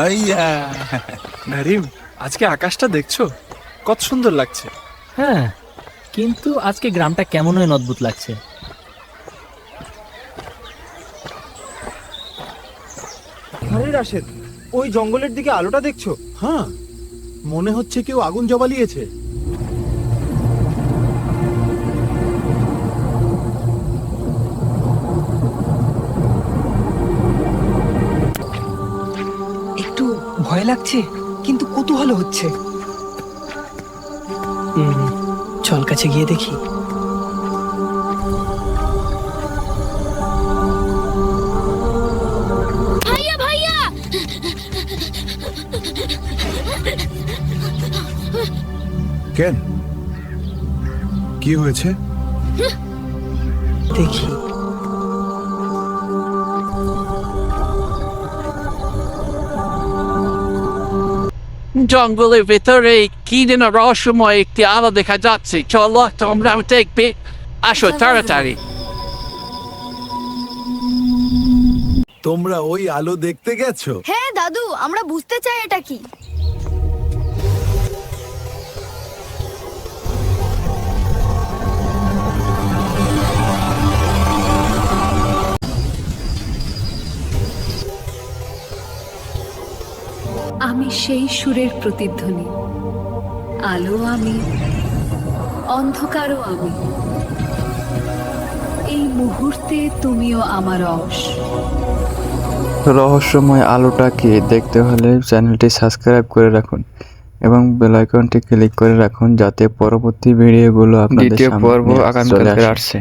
আইয়া নারিম, আজকে আকাশটা দেখছো? কত সুন্দর লাগছে। হ্যাঁ, কিন্তু আজকে গ্রামটা কেমন হয় অদ্ভুত লাগছে। আরে রাশেদ, ওই জঙ্গলের দিকে আলোটা দেখছো? হ্যাঁ, মনে হচ্ছে কেউ আগুন জ্বালিয়েছে। একটু ভয় লাগছে, কিন্তু কৌতূহল হচ্ছে। চল কাছে গিয়ে দেখি। ভাইয়া ভাইয়া, কেন, কি হয়েছে? দেখি। জঙ্গলের ভেতরে কি যেন রহস্যময় একটি আলো দেখা যাচ্ছে। চলো তোমরা দেখবে, আসো তাড়াতাড়ি। তোমরা ওই আলো দেখতে গেছো? হ্যাঁ দাদু, আমরা বুঝতে চাই এটা কি। আমি সেই সুরের প্রতিধ্বনি, আলো আমি, অন্ধকারও আমি। এই মুহূর্তে তুমিও আমার অংশ। রহস্যময় আলোটাকে দেখতে হলে চ্যানেলটি সাবস্ক্রাইব করে রাখুন এবং বেল আইকনটি ক্লিক করে রাখুন, যাতে পরবর্তী ভিডিওগুলো আপনাদের সামনে চলে আসে।